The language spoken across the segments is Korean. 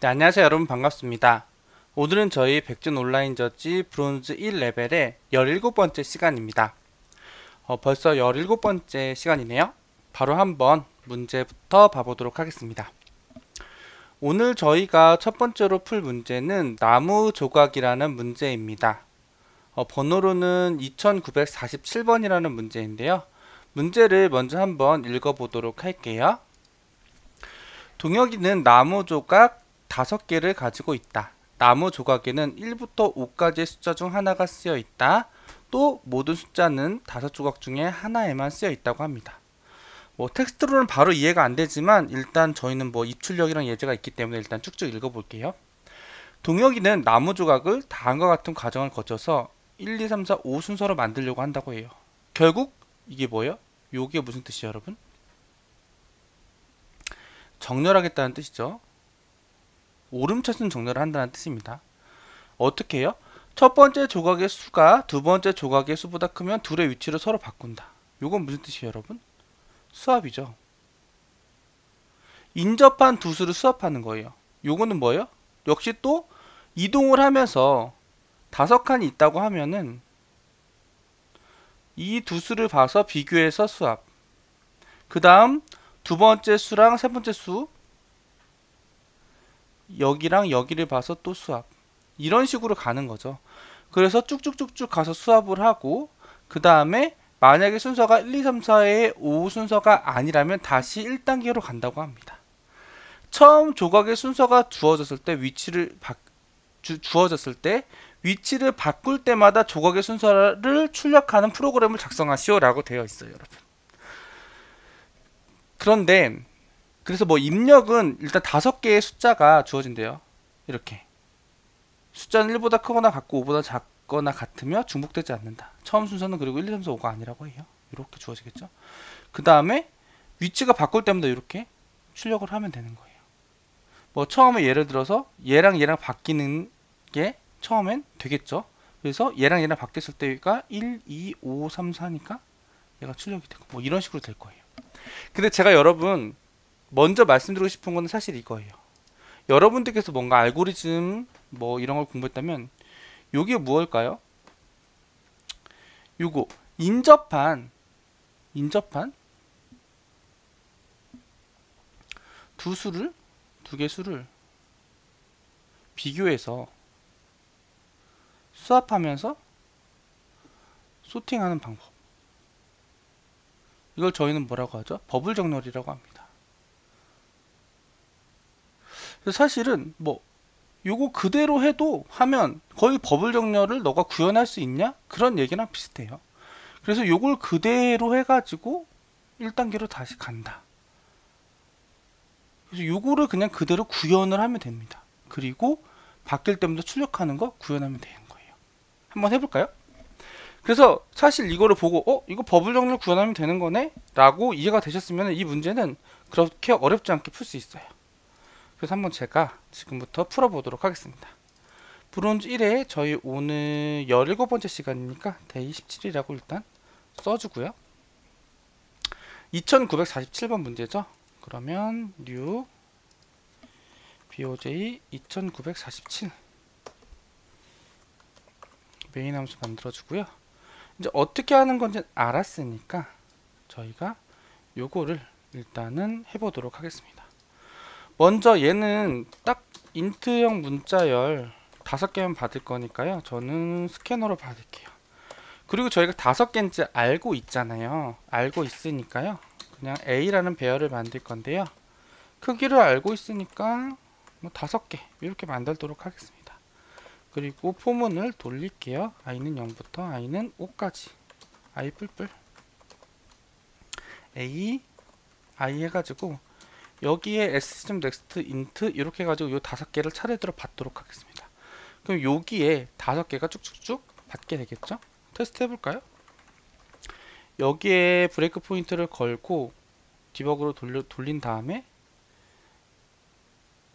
네, 안녕하세요 여러분 반갑습니다. 오늘은 저희 백준 온라인 저지 브론즈 1레벨의 17번째 시간입니다. 벌써 17번째 시간이네요. 바로 한번 문제부터 봐보도록 하겠습니다. 오늘 저희가 첫 번째로 풀 문제는 나무 조각이라는 문제입니다. 번호로는 2947번이라는 문제인데요. 문제를 먼저 한번 읽어보도록 할게요. 동혁이는 나무 조각 5개를 가지고 있다. 나무 조각에는 1부터 5까지의 숫자 중 하나가 쓰여 있다. 또 모든 숫자는 5조각 중에 하나에만 쓰여 있다고 합니다. 텍스트로는 바로 이해가 안 되지만 일단 저희는 입출력이랑 예제가 있기 때문에 일단 쭉쭉 읽어볼게요. 동혁이는 나무 조각을 다음과 같은 과정을 거쳐서 1, 2, 3, 4, 5 순서로 만들려고 한다고 해요. 결국 이게 뭐예요? 요게 무슨 뜻이에요, 여러분? 정렬하겠다는 뜻이죠. 오름차순 정렬을 한다는 뜻입니다. 어떻게 해요? 첫 번째 조각의 수가 두 번째 조각의 수보다 크면 둘의 위치를 서로 바꾼다. 요건 무슨 뜻이에요, 여러분? 수합이죠. 인접한 두 수를 수합하는 거예요. 요거는 뭐예요? 역시 또 이동을 하면서 5칸이 있다고 하면은 이 두 수를 봐서 비교해서 수합. 그 다음 두 번째 수랑 세 번째 수, 여기랑 여기를 봐서 또 수합. 이런 식으로 가는 거죠. 그래서 쭉쭉쭉쭉 가서 수합을 하고 그 다음에 만약에 순서가 1, 2, 3, 4의 5 순서가 아니라면 다시 1단계로 간다고 합니다. 처음 조각의 순서가 주어졌을 때 위치를 바꿀 때마다 조각의 순서를 출력하는 프로그램을 작성하시오 라고 되어 있어요, 여러분. 그런데 그래서 입력은 일단 5개의 숫자가 주어진대요. 이렇게 숫자는 1보다 크거나 같고 5보다 작거나 같으며 중복되지 않는다. 처음 순서는 그리고 1, 2, 3, 4, 5가 아니라고 해요. 이렇게 주어지겠죠. 그 다음에 위치가 바꿀 때마다 이렇게 출력을 하면 되는 거예요. 처음에 예를 들어서 얘랑 얘랑 바뀌는 게 처음엔 되겠죠. 그래서 얘랑 얘랑 바뀌었을 때가 1, 2, 5, 3, 4니까 얘가 출력이 되고 이런 식으로 될 거예요. 근데 제가 여러분 먼저 말씀드리고 싶은 거는 사실 이거예요. 여러분들께서 뭔가 알고리즘 이런 걸 공부했다면 요게 무엇일까요? 요거 인접한 두 개 수를 비교해서 수합하면서 소팅하는 방법. 이걸 저희는 뭐라고 하죠? 버블 정렬이라고 합니다. 그래서 사실은 요거 그대로 해도 하면 거의 버블 정렬을 너가 구현할 수 있냐? 그런 얘기랑 비슷해요. 그래서 요걸 그대로 해가지고 1단계로 다시 간다. 그래서 요거를 그냥 그대로 구현을 하면 됩니다. 그리고 바뀔 때마다 출력하는 거 구현하면 되는 거예요. 한번 해볼까요? 그래서 사실 이거를 보고 이거 버블 정렬 구현하면 되는 거네? 라고 이해가 되셨으면 이 문제는 그렇게 어렵지 않게 풀 수 있어요. 그래서 한번 제가 지금부터 풀어보도록 하겠습니다. 브론즈 1회 저희 오늘 17번째 시간이니까 데이 17이라고 일단 써주고요. 2947번 문제죠. 그러면 new boj 2947 메인 함수 만들어주고요. 이제 어떻게 하는 건지 알았으니까 저희가 요거를 일단은 해보도록 하겠습니다. 먼저 얘는 딱 인트형 문자열 5개만 받을 거니까요. 저는 스캐너로 받을게요. 그리고 저희가 5개인지 알고 있잖아요. 알고 있으니까요. 그냥 A라는 배열을 만들 건데요. 크기를 알고 있으니까 5개 이렇게 만들도록 하겠습니다. 그리고 포문을 돌릴게요. i는 0부터 i는 5까지 i 뿔뿔 a i 해가지고 여기에 s.next int 이렇게 해가지고 요 5개를 차례대로 받도록 하겠습니다. 그럼 여기에 5개가 쭉쭉쭉 받게 되겠죠? 테스트 해볼까요? 여기에 브레이크 포인트를 걸고 디버그로 돌린 다음에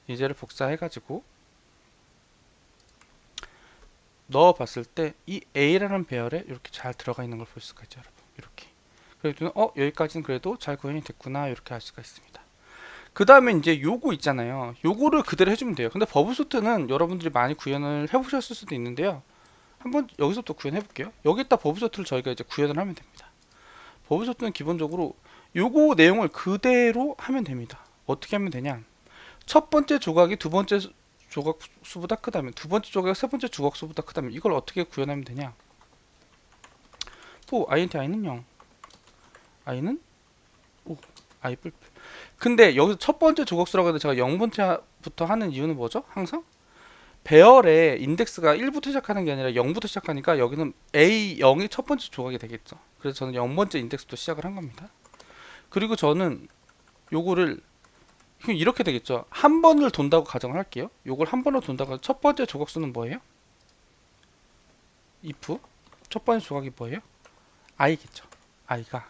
예제를 복사해가지고 넣어봤을 때 이 A라는 배열에 이렇게 잘 들어가 있는 걸 볼 수가 있죠, 여러분. 이렇게. 그래도 여기까지는 그래도 잘 구현이 됐구나 이렇게 할 수가 있습니다. 그 다음에 이제 요거 있잖아요. 요거를 그대로 해주면 돼요. 근데 버블소트는 여러분들이 많이 구현을 해보셨을 수도 있는데요. 한번 여기서부터 구현해 볼게요. 여기다 버블소트를 저희가 이제 구현을 하면 됩니다. 버블소트는 기본적으로 요거 내용을 그대로 하면 됩니다. 어떻게 하면 되냐? 첫 번째 조각이 두 번째 조각 수보다 크다면, 두 번째 조각이 세 번째 조각 수보다 크다면, 이걸 어떻게 구현하면 되냐? int i는 0, i는 5, i 뿔뿔. 근데 여기서 첫 번째 조각수라고 해도 제가 0번째부터 하는 이유는 뭐죠? 항상 배열의 인덱스가 1부터 시작하는 게 아니라 0부터 시작하니까 여기는 A0이 첫 번째 조각이 되겠죠. 그래서 저는 0번째 인덱스부터 시작을 한 겁니다. 그리고 저는 요거를 이렇게 되겠죠. 한 번을 돈다고 가정을 할게요. 요걸 한 번을 돈다고 첫 번째 조각수는 뭐예요? if 첫 번째 조각이 뭐예요? i겠죠. i가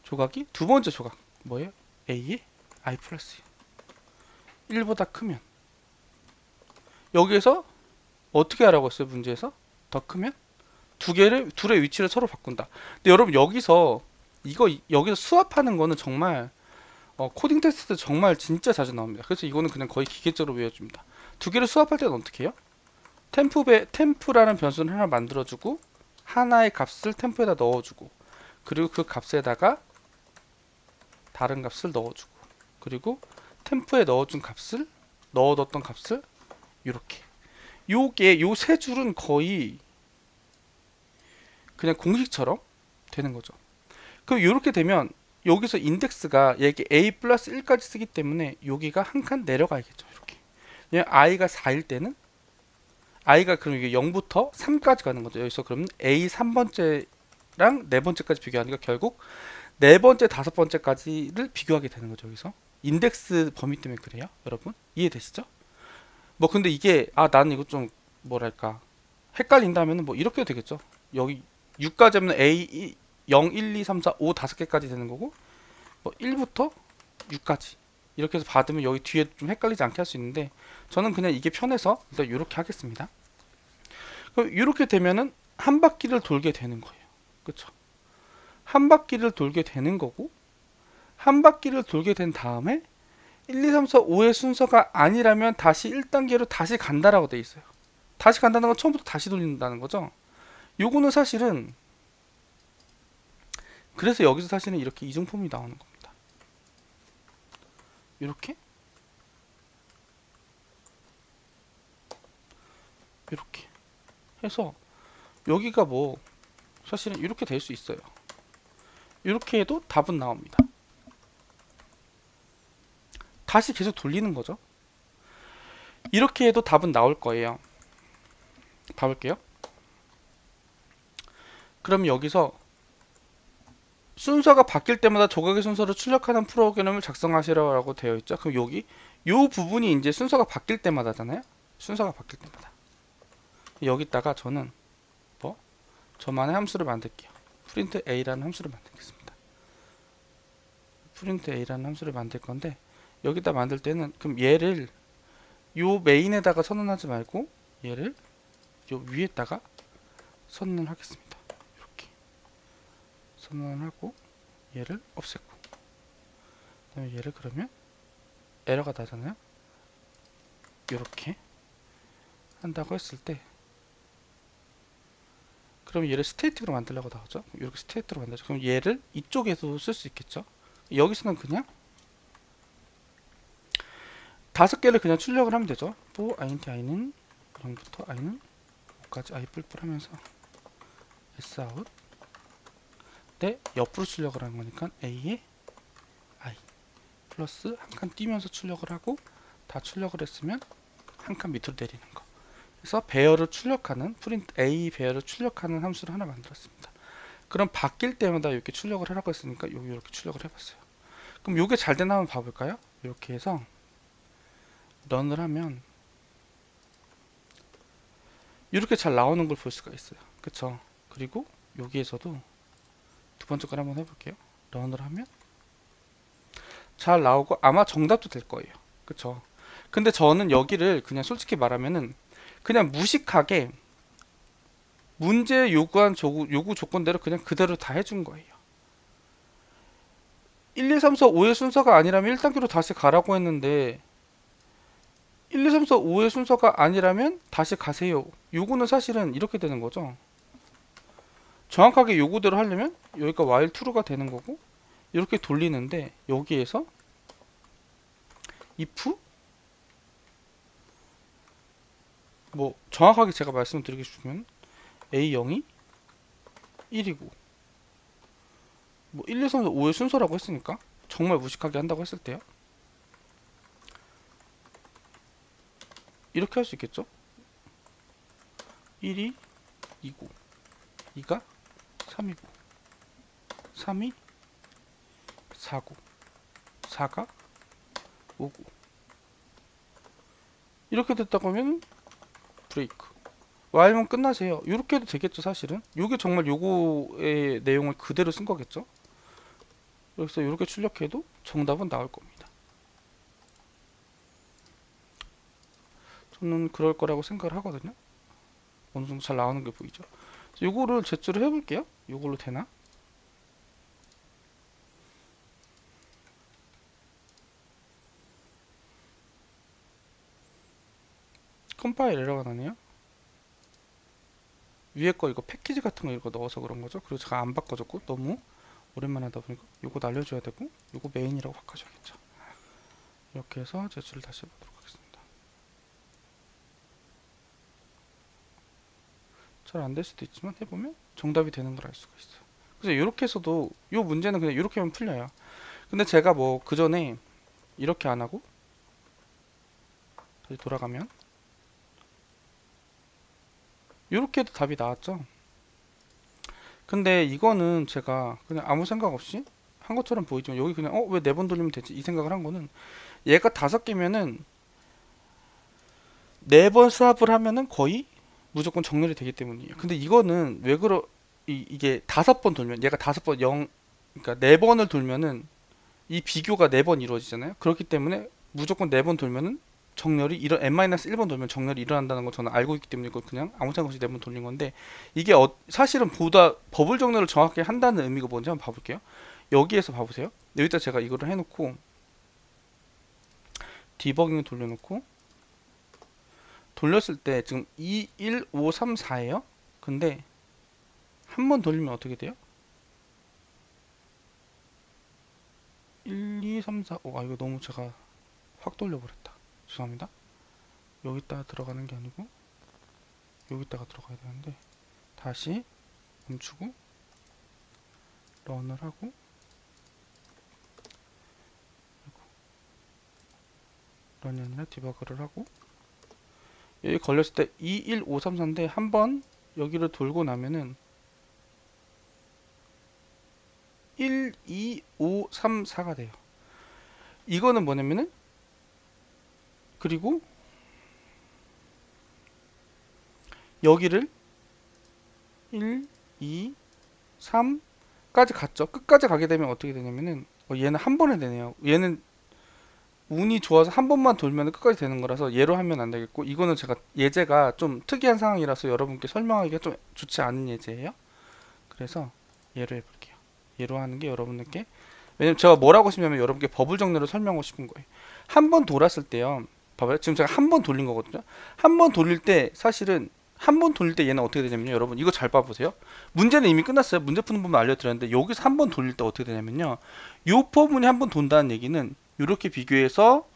조각이 두 번째 조각 뭐예요? a의 i 플러스 1보다 크면, 여기에서 어떻게 하라고 했어요? 문제에서 더 크면 둘의 위치를 서로 바꾼다. 근데 여러분 여기서 여기서 수합하는 거는 정말 코딩 테스트 정말 진짜 자주 나옵니다. 그래서 이거는 그냥 거의 기계적으로 외워줍니다. 두 개를 수합할 때는 어떻게 해요? 템프라는 변수를 하나 만들어주고 하나의 값을 템프에다 넣어주고, 그리고 그 값에다가 다른 값을 넣어주고, 그리고 템프에 넣어뒀던 값을 이렇게, 요게 요 세 줄은 거의 그냥 공식처럼 되는 거죠. 그럼 이렇게 되면 여기서 인덱스가 얘기 a 플러스 1까지 쓰기 때문에 여기가 한 칸 내려가야겠죠. 이렇게. 그냥 i가 4일 때는 i가 그럼 이게 0부터 3까지 가는 거죠. 여기서 그러면 a 3번째랑 네 번째까지 비교하니까 결국 네 번째, 다섯 번째까지를 비교하게 되는 거죠. 여기서 인덱스 범위 때문에 그래요. 여러분 이해되시죠? 뭐 근데 이게 나는 이거 좀 뭐랄까 헷갈린다면 뭐 이렇게 되겠죠. 여기 6까지 하면 A 0, 1, 2, 3, 4, 5 다섯 개까지 되는 거고, 뭐 1부터 6까지 이렇게 해서 받으면 여기 뒤에 좀 헷갈리지 않게 할 수 있는데, 저는 그냥 이게 편해서 일단 이렇게 하겠습니다. 그럼 이렇게 되면은 한 바퀴를 돌게 되는 거예요. 그쵸? 한 바퀴를 돌게 되는 거고, 한 바퀴를 돌게 된 다음에 1, 2, 3, 4, 5의 순서가 아니라면 다시 1단계로 다시 간다라고 돼 있어요. 다시 간다는 건 처음부터 다시 돌린다는 거죠. 요거는 사실은, 그래서 여기서 사실은 이렇게 이중폼이 나오는 겁니다. 이렇게 이렇게 해서 여기가 뭐 사실은 이렇게 될 수 있어요. 이렇게 해도 답은 나옵니다. 다시 계속 돌리는 거죠. 이렇게 해도 답은 나올 거예요. 봐볼게요. 그럼 여기서 순서가 바뀔 때마다 조각의 순서를 출력하는 프로그램을 작성하시라고 되어 있죠. 그럼 여기 요 부분이 이제 순서가 바뀔 때마다잖아요. 순서가 바뀔 때마다 여기다가 저는 뭐 저만의 함수를 만들게요. 프린트 a라는 함수를 만들겠습니다. 프린트 a라는 함수를 만들 건데, 여기다 만들 때는 그럼 얘를 요 메인에다가 선언하지 말고 얘를 요 위에다가 선언을 하겠습니다. 이렇게 선언을 하고 얘를 없애고, 그다음에 얘를 그러면 에러가 나잖아요. 이렇게 한다고 했을 때, 그럼 얘를 스테이틱으로 만들려고 나오죠. 이렇게 스테이트로 만들죠. 그럼 얘를 이쪽에서 쓸 수 있겠죠. 여기서는 그냥 다섯 개를 그냥 출력을 하면 되죠. 또 int i는 0부터 i는 5까지 i 뿔뿔 하면서 s out 때 옆으로 출력을 하는 거니까 a에 i 플러스 한 칸 띄면서 출력을 하고, 다 출력을 했으면 한 칸 밑으로 내리는 거. 그래서 배열을 출력하는 프린트 a 배열을 출력하는 함수를 하나 만들었습니다. 그럼 바뀔 때마다 이렇게 출력을 하라고 했으니까 여기 이렇게 출력을 해봤어요. 그럼 이게 잘 되나 한번 봐볼까요? 이렇게 해서 런을 하면 이렇게 잘 나오는 걸 볼 수가 있어요. 그쵸? 그리고 여기에서도 두 번째 걸 한번 해볼게요. 런을 하면 잘 나오고 아마 정답도 될 거예요. 그쵸? 근데 저는 여기를 그냥 솔직히 말하면은 그냥 무식하게 문제 요구한 요구 조건대로 그냥 그대로 다 해준 거예요. 1, 2, 3, 4, 5의 순서가 아니라면 1단계로 다시 가라고 했는데 1, 2, 3, 4, 5의 순서가 아니라면 다시 가세요. 요거는 사실은 이렇게 되는 거죠. 정확하게 요거대로 하려면 여기가 while true가 되는 거고 이렇게 돌리는데 여기에서 if 뭐 정확하게 제가 말씀드리고 싶으면 A0이 1이고 뭐 1, 2, 3, 4, 5의 순서라고 했으니까 정말 무식하게 한다고 했을 때요. 이렇게 할 수 있겠죠? 1이 2고 2가 3이고 3이 4고 4가 5고 이렇게 됐다고 하면 브레이크 while면 끝나세요. 이렇게 해도 되겠죠 사실은. 이게 정말 요거의 내용을 그대로 쓴 거겠죠. 그래서 이렇게 출력해도 정답은 나올 겁니다. 저는 그럴 거라고 생각을 하거든요. 어느 정도 잘 나오는 게 보이죠. 요거를 제출을 해볼게요. 요걸로 되나? 컴파일 에러가 나네요. 위에 거 이거 패키지 같은 거 이거 넣어서 그런 거죠. 그리고 제가 안 바꿔줬고 너무 오랜만에 하다 보니까 요거 날려줘야 되고 요거 메인이라고 바꿔줘야겠죠. 이렇게 해서 제출을 다시 해보도록 하겠습니다. 잘 안 될 수도 있지만 해보면 정답이 되는 걸 알 수가 있어요. 그래서 이렇게 해서도 요 문제는 그냥 이렇게 하면 풀려요. 근데 제가 뭐 그 전에 이렇게 안 하고 다시 돌아가면 이렇게 해도 답이 나왔죠. 근데 이거는 제가 그냥 아무 생각 없이 한 것처럼 보이지만 여기 그냥 왜 4번 돌리면 되지 이 생각을 한 거는 얘가 5개면은 4번 수합을 하면은 거의 무조건 정렬이 되기 때문이에요. 근데 이거는 왜 그러 이게 5번 돌면 얘가 5번 0 그러니까 4번을 돌면은 이 비교가 4번 이루어지잖아요. 그렇기 때문에 무조건 4번 돌면은 정렬이 n-1번 돌면 정렬이 일어난다는 걸 저는 알고 있기 때문에 이걸 그냥 아무 생각 없이 4번 돌린 건데 이게 사실은 보다 버블 정렬을 정확히 한다는 의미가 뭔지 한번 봐볼게요. 여기에서 봐보세요. 여기다 제가 이거를 해놓고 디버깅을 돌려놓고 돌렸을 때 지금 2, 1, 5, 3, 4예요. 근데 한 번 돌리면 어떻게 돼요? 1, 2, 3, 4. 이거 너무 제가 확 돌려버렸다. 죄송합니다. 여기다가 들어가는 게 아니고 여기다가 들어가야 되는데 다시 멈추고 런을 하고 런이 아니라 디버그를 하고 여기 걸렸을 때 2, 1, 5, 3, 4인데 한번 여기를 돌고 나면은 1, 2, 5, 3, 4가 돼요. 이거는 뭐냐면은 그리고 여기를 1, 2, 3까지 갔죠. 끝까지 가게 되면 어떻게 되냐면은 얘는 한 번에 되네요. 얘는 운이 좋아서 한 번만 돌면 끝까지 되는 거라서 얘로 하면 안 되겠고 이거는 제가 예제가 좀 특이한 상황이라서 여러분께 설명하기가 좀 좋지 않은 예제예요. 그래서 얘로 해볼게요. 얘로 하는 게 여러분들께 왜냐면 제가 뭘 하고 싶냐면 여러분께 버블 정리를 설명하고 싶은 거예요. 한 번 돌았을 때요. 봐봐요. 지금 제가 한 번 돌린 거거든요. 한 번 돌릴 때 사실은 한 번 돌릴 때 얘는 어떻게 되냐면요. 여러분 이거 잘 봐보세요. 문제는 이미 끝났어요. 문제 푸는 법만 알려드렸는데 여기서 한 번 돌릴 때 어떻게 되냐면요. 요 포문이 한 번 돈다는 얘기는 이렇게 비교해서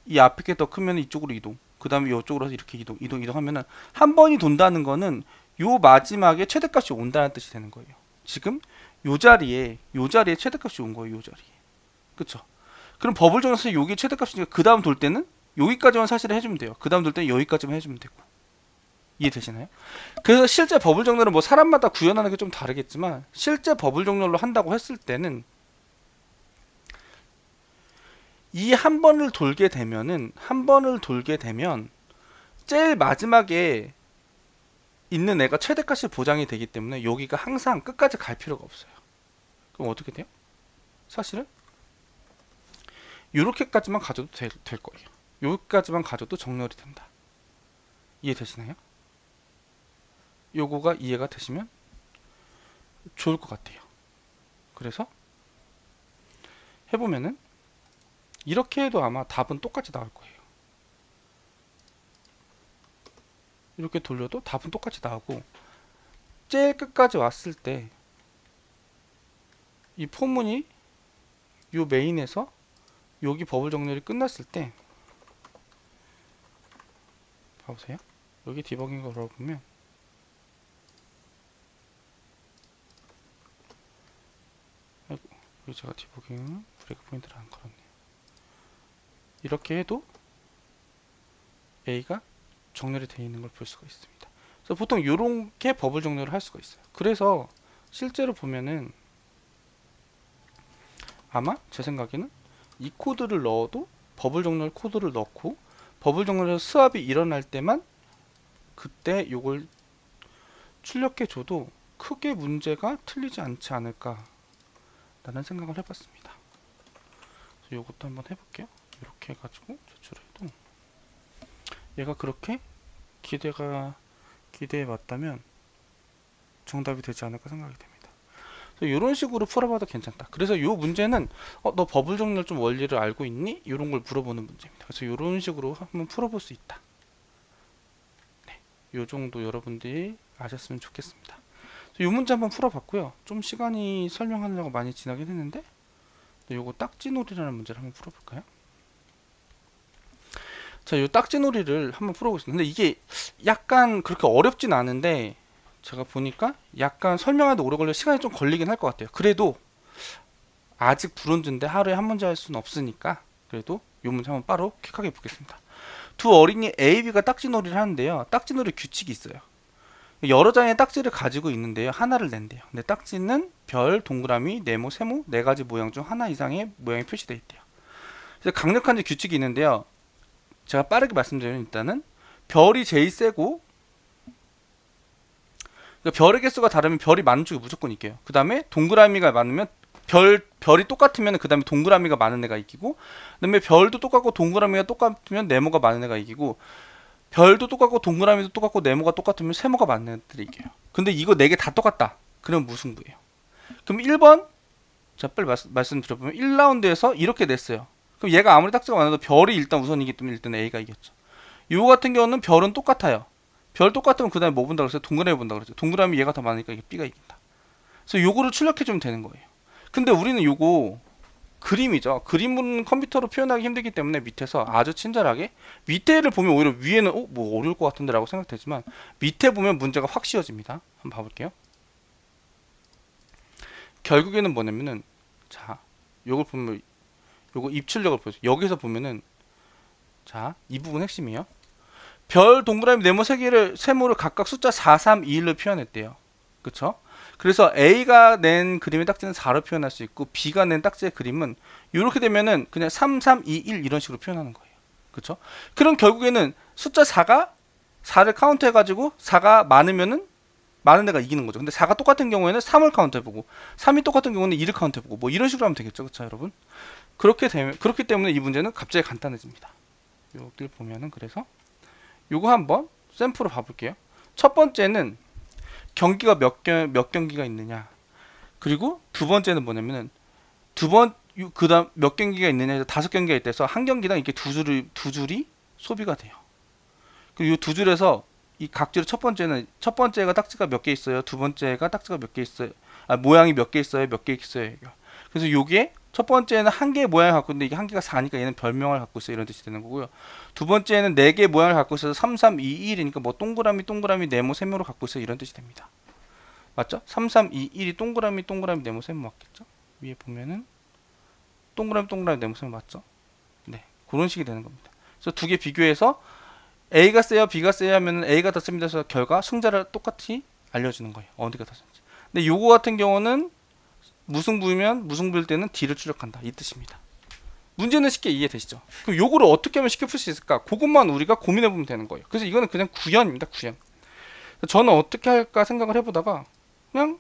이 앞에 게 더 크면 이쪽으로 이동. 그 다음에 이쪽으로 해서 이렇게 이동하면은 한 번이 돈다는 거는 요 마지막에 최대값이 온다는 뜻이 되는 거예요. 지금 요 자리에 최대값이 온 거예요. 요 자리에. 그쵸? 그럼 버블 정에서 여기 최대값이니까 그 다음 돌 때는 여기까지만 사실 해주면 돼요. 그 다음 돌 때는 여기까지만 해주면 되고. 이해되시나요? 그래서 실제 버블 정렬은 뭐 사람마다 구현하는 게 좀 다르겠지만 실제 버블 정렬로 한다고 했을 때는 이 한 번을 돌게 되면 제일 마지막에 있는 애가 최대값이 보장이 되기 때문에 여기가 항상 끝까지 갈 필요가 없어요. 그럼 어떻게 돼요? 사실은 이렇게까지만 가져도 될 거예요. 여기까지만 가져도 정렬이 된다. 이해되시나요? 요거가 이해가 되시면 좋을 것 같아요. 그래서 해보면은 이렇게 해도 아마 답은 똑같이 나올 거예요. 이렇게 돌려도 답은 똑같이 나오고, 제일 끝까지 왔을 때 이 포문이 요 메인에서 여기 버블 정렬이 끝났을 때 봐보세요. 여기 디버깅을 걸어보면 아이고, 여기 제가 디버깅 브레이크 포인트를 안 걸었네요. 이렇게 해도 A가 정렬이 되어 있는 걸 볼 수가 있습니다. 그래서 보통 이렇게 버블 정렬을 할 수가 있어요. 그래서 실제로 보면은 아마 제 생각에는 이 코드를 넣어도 버블 정렬 코드를 넣고 버블 정렬에서 스왑이 일어날 때만 그때 요걸 출력해 줘도 크게 문제가 틀리지 않지 않을까 라는 생각을 해봤습니다. 그래서 요것도 한번 해볼게요. 이렇게 해가지고 제출해도 얘가 그렇게 기대에 맞다면 정답이 되지 않을까 생각이 됩니다. 이런 식으로 풀어봐도 괜찮다. 그래서 이 문제는 너 버블 정렬 좀 원리를 알고 있니? 이런 걸 물어보는 문제입니다. 그래서 이런 식으로 한번 풀어볼 수 있다. 네, 이 정도 여러분들이 아셨으면 좋겠습니다. 이 문제 한번 풀어봤고요. 좀 시간이 설명하려고 많이 지나긴 했는데 요거 딱지놀이라는 문제를 한번 풀어볼까요? 자, 이 딱지놀이를 한번 풀어보겠습니다. 근데 이게 약간 그렇게 어렵진 않은데 제가 보니까 약간 설명하는데 오래 걸려 시간이 좀 걸리긴 할 것 같아요. 그래도 아직 불온전데 하루에 한 문제 할 수는 없으니까 그래도 이 문제 한번 바로 퀵하게 보겠습니다. 두 어린이 A, B가 딱지놀이를 하는데요. 딱지놀이 규칙이 있어요. 여러 장의 딱지를 가지고 있는데요. 하나를 낸대요. 근데 딱지는 별, 동그라미, 네모, 세모 네 가지 모양 중 하나 이상의 모양이 표시되어 있대요. 그래서 강력한 규칙이 있는데요. 제가 빠르게 말씀드리면 일단은 별이 제일 세고 그러니까 별의 개수가 다르면 별이 많은 쪽이 무조건 이겨요. 그 다음에 동그라미가 많으면 별이 똑같으면 그 다음에 동그라미가 많은 애가 이기고 그 다음에 별도 똑같고 동그라미가 똑같으면 네모가 많은 애가 이기고 별도 똑같고 동그라미도 똑같고 네모가 똑같으면 세모가 많은 애들이 이겨요. 근데 이거 4개 다 똑같다. 그럼 무승부예요. 그럼 1번 자 빨리 말씀드려보면 1라운드에서 이렇게 냈어요. 그럼 얘가 아무리 딱지가 많아도 별이 일단 우선이기 때문에 일단 A가 이겼죠. 이거 같은 경우는 별은 똑같아요. 별 똑같으면 그 다음에 뭐 본다 그랬어요? 동그라미 본다 그랬죠. 동그라미 얘가 더 많으니까 이게 B가 이긴다. 그래서 요거를 출력해주면 되는 거예요. 근데 우리는 요거 그림이죠. 그림은 컴퓨터로 표현하기 힘들기 때문에 밑에서 아주 친절하게 밑에를 보면 오히려 위에는 뭐 어려울 것 같은데 라고 생각되지만 밑에 보면 문제가 확 쉬워집니다. 한번 봐볼게요. 결국에는 뭐냐면은 자 요걸 보면 요거 입출력을 보세요. 여기서 보면은 자 이 부분 핵심이에요. 별, 동그라미, 네모 세모를 각각 숫자 4, 3, 2, 1로 표현했대요. 그쵸? 그래서 A가 낸 그림의 딱지는 4로 표현할 수 있고 B가 낸 딱지의 그림은 이렇게 되면은 그냥 3, 3, 2, 1 이런 식으로 표현하는 거예요. 그쵸? 그럼 결국에는 숫자 4를 카운트 해가지고 4가 많으면은 많은 애가 이기는 거죠. 근데 4가 똑같은 경우에는 3을 카운트 해보고 3이 똑같은 경우는 2를 카운트 해보고 뭐 이런 식으로 하면 되겠죠. 그쵸 여러분? 그렇기 때문에 이 문제는 갑자기 간단해집니다. 여기 보면은 그래서 요거 한번 샘플로 봐볼게요. 첫 번째는 경기가 몇 경기가 있느냐. 그리고 두 번째는 뭐냐면은 그 다음 몇 경기가 있느냐 해서 5경기가 있대서 한 경기당 이렇게 두 줄이 소비가 돼요. 그리고 이 두 줄에서 이 각줄 첫 번째가 딱지가 몇 개 있어요. 두 번째가 딱지가 몇 개 있어요. 모양이 몇 개 있어요. 몇 개 있어요. 그래서 요게 첫 번째는 한 개의 모양을 갖고 있는데 이게 한 개가 4니까 얘는 별명을 갖고 있어요. 이런 뜻이 되는 거고요. 두 번째는 4개의 모양을 갖고 있어서 3, 3, 2, 1이니까 뭐 동그라미, 네모, 세모로 갖고 있어요. 이런 뜻이 됩니다. 맞죠? 3, 3, 2, 1이 동그라미, 네모, 세모 맞겠죠? 위에 보면은 동그라미, 네모, 세모 맞죠? 네. 그런 식이 되는 겁니다. 그래서 두 개 비교해서 A가 세요, B가 세요 하면은 A가 더 셉니다. 그래서 결과 승자를 똑같이 알려주는 거예요. 어디가 더 센지. 근데 요거 같은 경우는 무승부일 때는 D를 출력한다. 이 뜻입니다. 문제는 쉽게 이해되시죠? 그럼 요거를 어떻게 하면 쉽게 풀 수 있을까? 그것만 우리가 고민해보면 되는 거예요. 그래서 이거는 그냥 구현입니다. 구현. 저는 어떻게 할까 생각을 해보다가 그냥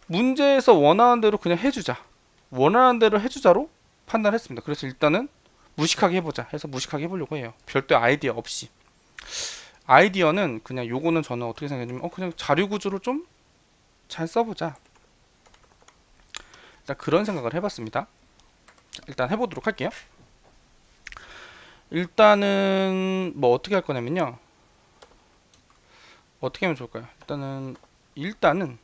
문제에서 원하는 대로 그냥 해주자. 원하는 대로 해주자로 판단했습니다. 그래서 일단은 무식하게 해보자 해서 무식하게 해보려고 해요. 별도 아이디어 없이. 아이디어는 그냥 요거는 저는 어떻게 생각했냐면 그냥 자료 구조를 좀 잘 써보자. 그런 생각을 해봤습니다. 일단 해보도록 할게요. 일단은 뭐 어떻게 할 거냐면요. 어떻게 하면 좋을까요? 일단은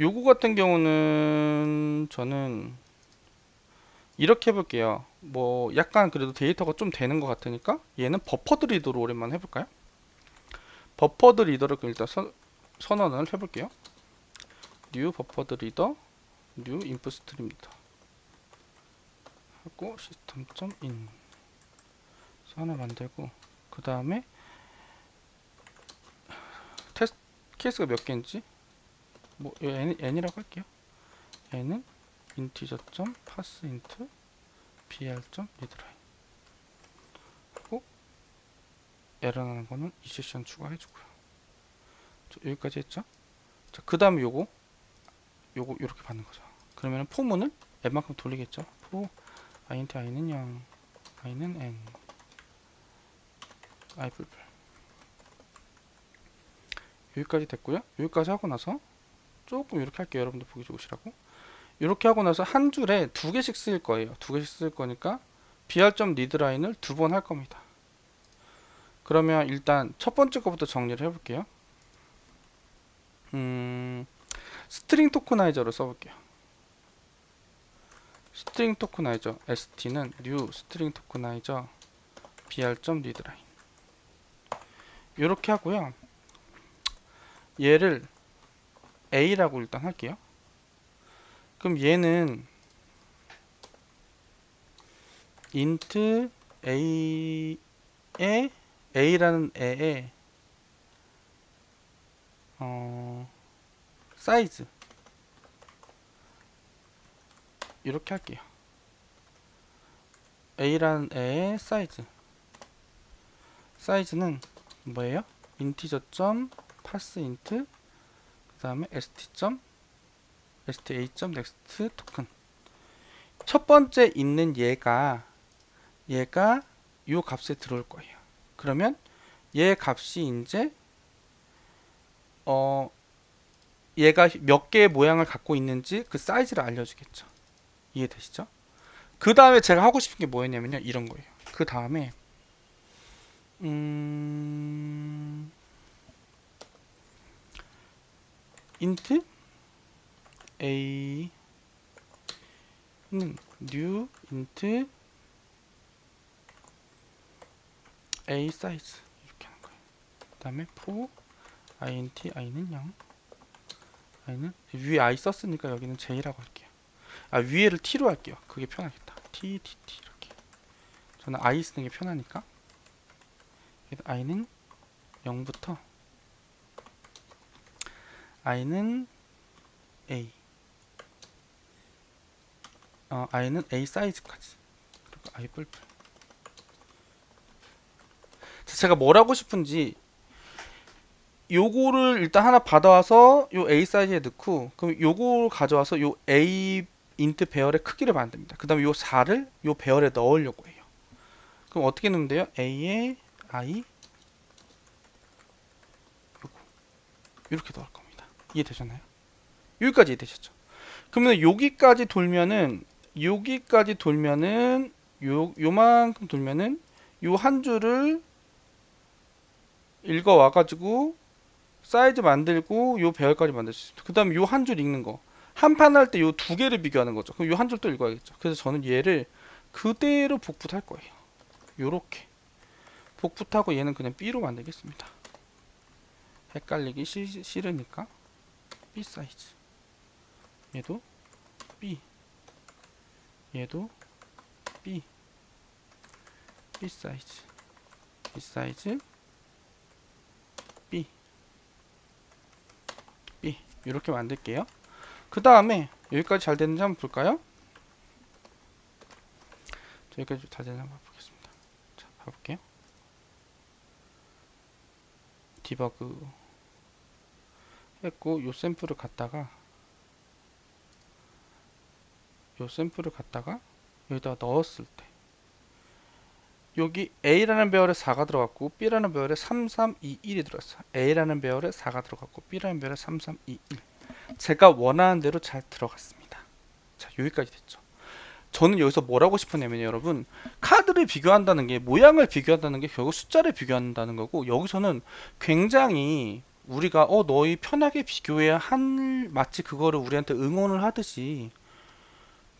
요거 같은 경우는 저는 이렇게 해볼게요. 뭐 약간 그래도 데이터가 좀 되는 것 같으니까 얘는 버퍼드 리더로 오랜만에 해볼까요? 버퍼드 리더를 일단 선언을 해볼게요. new 버퍼드 리더 new input stream 리더 하고 system.in 하나 만들고, 그 다음에 테스트 케이스가 몇 개인지 뭐 n이라고 할게요. n은 integer.parseInt br.readline 하고, 에러 나는 거는 이 세션 추가해주고요. 여기까지 했죠. 자, 그 다음에 요거 요렇게 받는 거죠. 그러면 포문을 n만큼 돌리겠죠. for int i는 0, i는 n, i 불불. 여기까지 됐고요. 여기까지 하고 나서 조금 이렇게 할게요. 여러분들 보기 좋으시라고. 이렇게 하고 나서 한 줄에 두 개씩 쓸 거예요. 두 개씩 쓸 거니까 br.readline을 두 번 할 겁니다. 그러면 일단 첫 번째 거부터 정리를 해볼게요. 스트링 토크나이저를 써볼게요. 스트링 토크나이저 st는 new 스트링 토크나이저 br.readline 이렇게 하고요. 얘를 a라고 일단 할게요. 그럼 얘는 int a에 a라는 애에 사이즈 이렇게 할게요. a라는 애의 사이즈는 뭐예요? integer.parseInt 그 다음에 sta.next 토큰. 첫 번째 있는 얘가 요 값에 들어올 거예요. 그러면 얘 값이 이제 얘가 몇 개의 모양을 갖고 있는지 그 사이즈를 알려주겠죠. 이해되시죠? 그 다음에 제가 하고 싶은 게 뭐였냐면요, 이런 거예요. 그 다음에 int a는 new int a 사이즈 이렇게 하는 거예요. 그 다음에 for int i는 0, i는 위에 i 썼으니까 여기는 j라고 할게요. 위에를 t로 할게요. 그게 편하겠다. t 이렇게. 저는 i 쓰는 게 편하니까. i는 0부터 i는 a, i는 a 사이즈까지. 그리고 i 뿔뿔. 제가 뭘 하고 싶은지 요거를 일단 하나 받아와서 요 a 사이즈에 넣고, 그럼 요거를 가져와서 요 a 인트 배열의 크기를 만듭니다. 그 다음에 요 4를 요 배열에 넣으려고 해요. 그럼 어떻게 넣으면 돼요? a에 i 요거 이렇게 넣을 겁니다. 이해되셨나요? 여기까지 이해되셨죠? 그러면 여기까지 돌면은 요만큼 돌면은 요 한 줄을 읽어 와가지고 사이즈 만들고 요 배열까지 만들 수 있습니다. 그 다음에 요 한 줄 읽는 거, 한 판 할 때 요 두 개를 비교하는 거죠. 그럼 요 한 줄 또 읽어야겠죠. 그래서 저는 얘를 그대로 복붙할 거예요. 요렇게 복붙하고 얘는 그냥 B로 만들겠습니다. 헷갈리기 싫으니까 B 사이즈, 얘도 B, 얘도 B, B 사이즈, B 사이즈, B, B 이렇게 만들게요. 그 다음에 여기까지 잘 되는지 한번 볼까요? 여기까지 잘 되는지 한번 보겠습니다. 자, 봐볼게요. 디버그 했고, 요 샘플을 갖다가 여기다가 넣었을 때 여기 A라는 배열에 4가 들어갔고 B라는 배열에 3, 3, 2, 1이 들어갔어요. A라는 배열에 4가 들어갔고 B라는 배열에 3, 3, 2, 1. 제가 원하는 대로 잘 들어갔습니다. 자, 여기까지 됐죠. 저는 여기서 뭘 하고 싶었냐면요, 여러분. 카드를 비교한다는 게, 모양을 비교한다는 게 결국 숫자를 비교한다는 거고, 여기서는 굉장히 우리가, 너희 편하게 비교해야 한, 마치 그거를 우리한테 응원을 하듯이,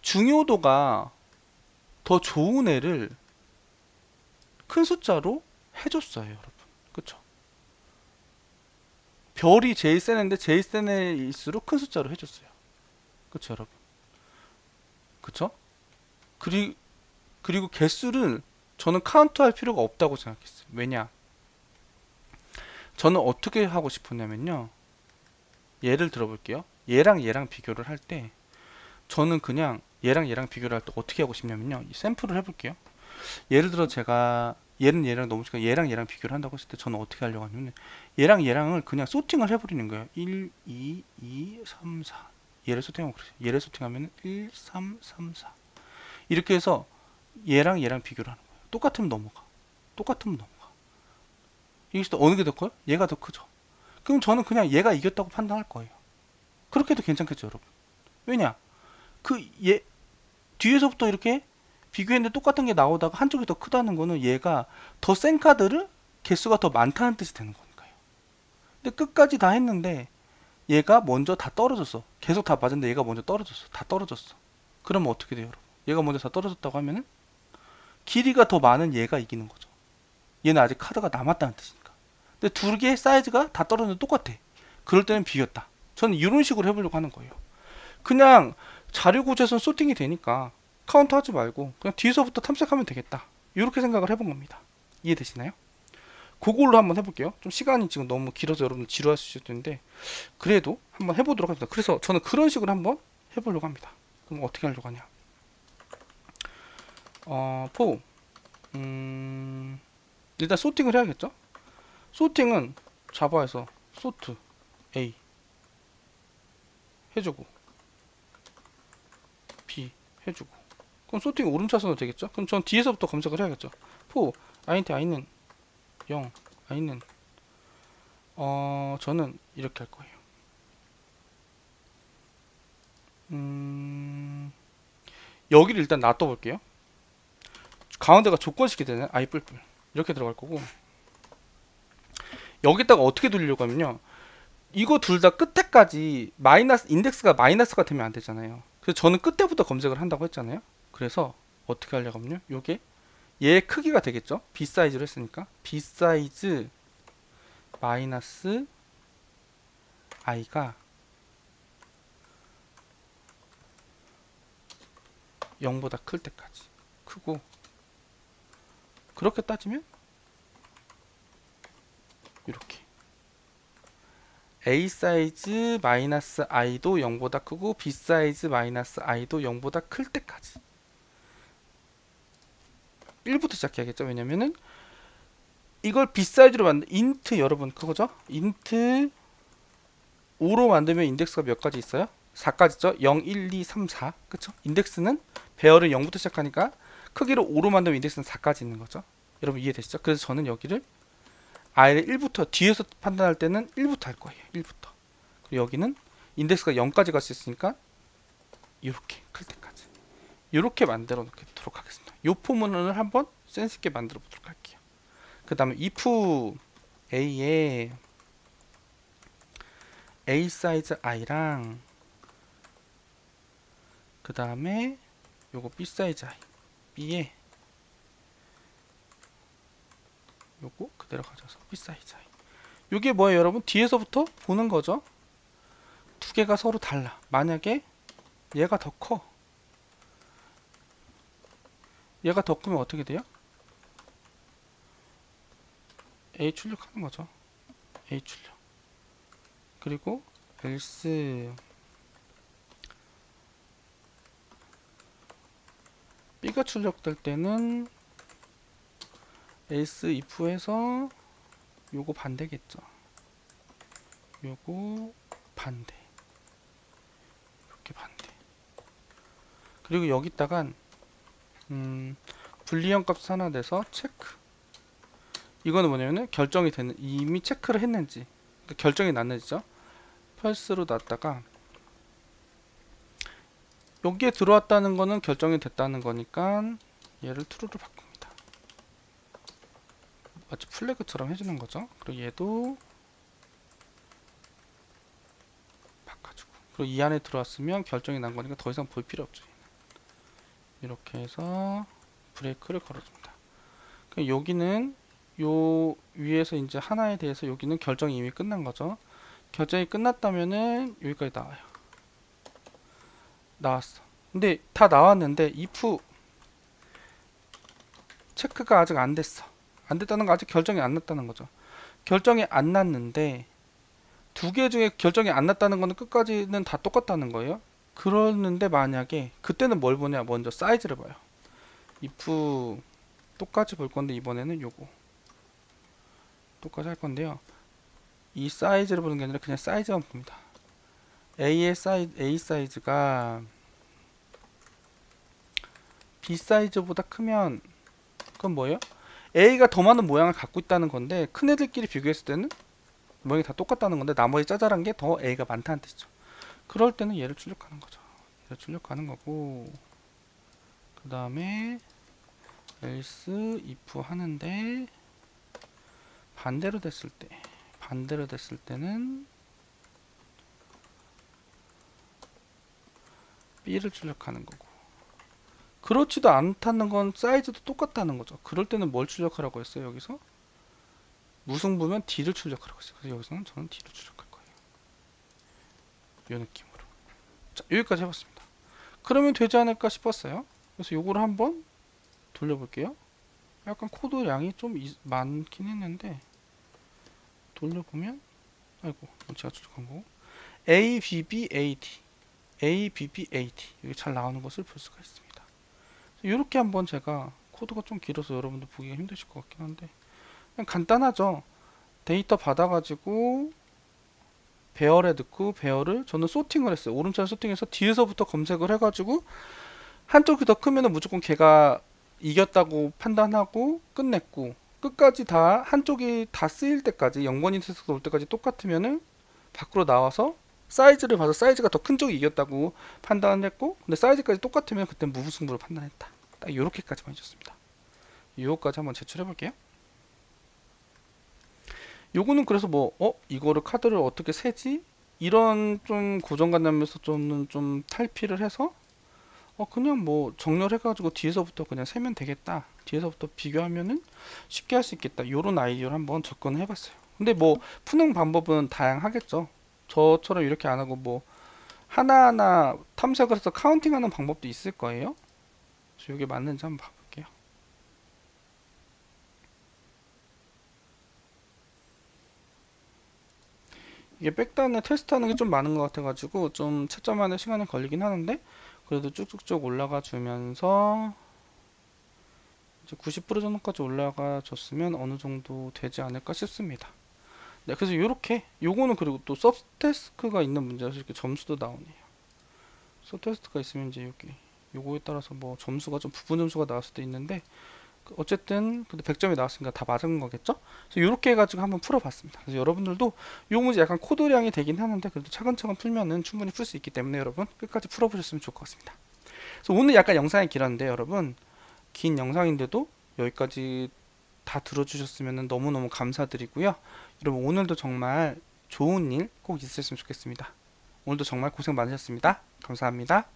중요도가 더 좋은 애를 큰 숫자로 해줬어요, 여러분. 그쵸? 별이 제일 센 애인데, 제일 센 애일수록 큰 숫자로 해줬어요. 그쵸, 여러분? 그쵸? 그리, 그리고 개수를 저는 카운트할 필요가 없다고 생각했어요. 왜냐? 저는 어떻게 하고 싶었냐면요. 예를 들어볼게요. 얘랑 얘랑 비교를 할 때, 저는 그냥 얘랑 얘랑 비교를 할 때 어떻게 하고 싶냐면요. 이 샘플을 해볼게요. 예를 들어 제가 얘는 얘랑 너무 좋으니까 얘랑 얘랑 비교를 한다고 했을 때 저는 어떻게 하려고 하냐면 얘랑 얘랑을 그냥 소팅을 해버리는 거예요. 1, 2, 2, 3, 4. 얘를 소팅하면 그러죠. 얘를 소팅하면 1, 3, 3, 4. 이렇게 해서 얘랑 얘랑 비교를 하는 거예요. 똑같으면 넘어가. 똑같으면 넘어가. 여기서 어느 게 더 커요? 얘가 더 크죠. 그럼 저는 그냥 얘가 이겼다고 판단할 거예요. 그렇게 해도 괜찮겠죠, 여러분. 왜냐? 얘, 뒤에서부터 이렇게 비교했는데 똑같은 게 나오다가 한쪽이 더 크다는 거는 얘가 더 센 카드를 개수가 더 많다는 뜻이 되는 거니까요. 근데 끝까지 다 했는데 얘가 먼저 다 떨어졌어. 계속 다 맞았는데 얘가 먼저 떨어졌어. 다 떨어졌어. 그러면 어떻게 돼요, 여러분? 얘가 먼저 다 떨어졌다고 하면은 길이가 더 많은 얘가 이기는 거죠. 얘는 아직 카드가 남았다는 뜻이니까. 근데 두 개의 사이즈가 다 떨어졌는데 똑같아. 그럴 때는 비겼다. 저는 이런 식으로 해보려고 하는 거예요. 그냥 자료 구조에서는 소팅이 되니까 카운트 하지 말고 그냥 뒤에서부터 탐색하면 되겠다. 이렇게 생각을 해본 겁니다. 이해되시나요? 그걸로 한번 해볼게요. 좀 시간이 지금 너무 길어서 여러분들 지루하실 수 있는데 그래도 한번 해보도록 합니다. 그래서 저는 그런 식으로 한번 해보려고 합니다. 그럼 어떻게 하려고 하냐? 포 일단 소팅을 해야겠죠? 소팅은 자바에서 소트 A 해주고 B 해주고 그럼 소팅이 오름차순으로 되겠죠? 그럼 전 뒤에서부터 검색을 해야겠죠. 포 아인트 아이는 0 아이는 저는 이렇게 할 거예요. 여기를 일단 놔둬 볼게요. 가운데가 조건식이 되는 아이 뿔뿔 이렇게 들어갈 거고 여기다가 어떻게 돌리려고 하면요. 이거 둘 다 끝에까지 마이너스 인덱스가 마이너스가 되면 안 되잖아요. 그래서 저는 끝에부터 검색을 한다고 했잖아요. 그래서 어떻게 하려고 하면요. 요게 얘의 크기가 되겠죠. B 사이즈로 했으니까 B 사이즈 마이너스 i가 0보다 클 때까지 크고 그렇게 따지면 이렇게 A 사이즈 마이너스 i도 0보다 크고 B 사이즈 마이너스 i도 0보다 클 때까지 1부터 시작해야겠죠. 왜냐면은 이걸 B 사이즈로 만든 인트 여러분 그거죠? 인트 5로 만들면 인덱스가 몇 가지 있어요? 4가지죠. 0, 1, 2, 3, 4 그쵸? 인덱스는 배열을 0부터 시작하니까 크기를 5로 만들면 인덱스는 4까지 있는 거죠. 여러분 이해되시죠? 그래서 저는 여기를 i를 1부터 뒤에서 판단할 때는 1부터 할 거예요. 1부터. 그리고 여기는 인덱스가 0까지 갈 수 있으니까 이렇게 클 때까지 이렇게 만들어 놓도록 하겠습니다. 이 포문을 한번 센스 있게 만들어 보도록 할게요. 그 다음에 if a에 A 사이즈 i랑 그 다음에 요거 B 사이즈 i B에 요거 그대로 가져서 B 사이즈 i 요게 뭐예요 여러분? 뒤에서부터 보는 거죠. 두 개가 서로 달라. 만약에 얘가 더 커. 얘가 더 크면 어떻게 돼요? A 출력하는 거죠. A 출력. 그리고 else B가 출력될 때는 else if에서 요거 반대겠죠. 요거 반대. 이렇게 반대. 그리고 여기다간 불리형 값 하나 내서 체크. 이거는 뭐냐면은 결정이 되는 이미 체크를 했는지 그러니까 결정이 났는지죠. 펄스로 놨다가 여기에 들어왔다는 거는 결정이 됐다는 거니까 얘를 true로 바꿉니다. 마치 플래그처럼 해주는 거죠. 그리고 얘도 바꿔주고, 그리고 이 안에 들어왔으면 결정이 난 거니까 더 이상 볼 필요 없죠. 이렇게 해서 브레이크를 걸어줍니다. 여기는 요 위에서 이제 하나에 대해서 여기는 결정이 이미 끝난 거죠. 결정이 끝났다면은 여기까지 나와요. 나왔어. 근데 다 나왔는데 if 체크가 아직 안 됐어. 안 됐다는 거, 아직 결정이 안 났다는 거죠. 결정이 안 났는데 두 개 중에 결정이 안 났다는 거는 끝까지는 다 똑같다는 거예요. 그러는데 만약에 그때는 뭘 보냐, 먼저 사이즈를 봐요. if 똑같이 볼 건데 이번에는 요거 똑같이 할 건데요. 이 사이즈를 보는 게 아니라 그냥 사이즈만 봅니다. A 사이즈가 B 사이즈보다 크면 그건 뭐예요? A가 더 많은 모양을 갖고 있다는 건데, 큰 애들끼리 비교했을 때는 모양이 다 똑같다는 건데 나머지 짜잘한 게 더 A가 많다는 뜻이죠. 그럴 때는 얘를 출력하는 거죠. 얘를 출력하는 거고, 그 다음에 else if 하는데 반대로 됐을 때는 B를 출력하는 거고, 그렇지도 않다는 건 사이즈도 똑같다는 거죠. 그럴 때는 뭘 출력하라고 했어요? 여기서 무승부면 D를 출력하라고 했어요. 그래서 여기서는 저는 D를 출력할 거예요. 이 느낌으로. 자, 여기까지 해봤습니다. 그러면 되지 않을까 싶었어요. 그래서 요거를 한번 돌려볼게요. 약간 코드량이 좀 많긴 했는데 돌려보면, 아이고 제가 출력한 거고, ABBAD 여기 잘 나오는 것을 볼 수가 있습니다. 이렇게 한번, 제가 코드가 좀 길어서 여러분들 보기가 힘드실 것 같긴 한데 그냥 간단하죠. 데이터 받아가지고 배열에 넣고, 배열을 저는 소팅을 했어요. 오른쪽 소팅해서 뒤에서부터 검색을 해가지고 한쪽이 더 크면 무조건 걔가 이겼다고 판단하고 끝냈고, 끝까지 다 한쪽이 다 쓰일 때까지 0번 인트에서 올 때까지 똑같으면은 밖으로 나와서 사이즈를 봐서 사이즈가 더 큰 쪽이 이겼다고 판단을 했고, 근데 사이즈까지 똑같으면 그때 무승부로 판단했다. 딱 이렇게까지만 해줬습니다. 이거까지 한번 제출해 볼게요. 요거는 그래서 뭐 이거를 카드를 어떻게 세지? 이런 좀 고정관념에서 좀 탈피를 해서 그냥 뭐 정렬해가지고 뒤에서부터 그냥 세면 되겠다. 뒤에서부터 비교하면은 쉽게 할 수 있겠다. 요런 아이디어를 한번 접근을 해봤어요. 근데 뭐 푸는 방법은 다양하겠죠. 저처럼 이렇게 안 하고 뭐 하나하나 탐색을 해서 카운팅하는 방법도 있을 거예요. 그래서 이게 맞는지 한번 봐볼게요. 이게 백단을 테스트하는 게 좀 많은 것 같아가지고 좀 채점하는 시간이 걸리긴 하는데, 그래도 쭉쭉쭉 올라가 주면서 이제 90% 정도까지 올라가 줬으면 어느 정도 되지 않을까 싶습니다. 네, 그래서 요렇게, 요거는 그리고 또 서브태스크가 있는 문제라서 이렇게 점수도 나오네요. 서브태스크가 있으면 이제 여기 요거에 따라서 뭐 점수가 좀 부분 점수가 나올 수도 있는데, 어쨌든 근데 100점이 나왔으니까 다 맞은 거겠죠? 그래서 이렇게 해가지고 한번 풀어봤습니다. 그래서 여러분들도 요 문제 약간 코드량이 되긴 하는데 그래도 차근차근 풀면은 충분히 풀 수 있기 때문에 여러분 끝까지 풀어보셨으면 좋을 것 같습니다. 그래서 오늘 약간 영상이 길었는데, 여러분 긴 영상인데도 여기까지 다 들어주셨으면 너무너무 감사드리고요. 여러분 오늘도 정말 좋은 일 꼭 있으셨으면 좋겠습니다. 오늘도 정말 고생 많으셨습니다. 감사합니다.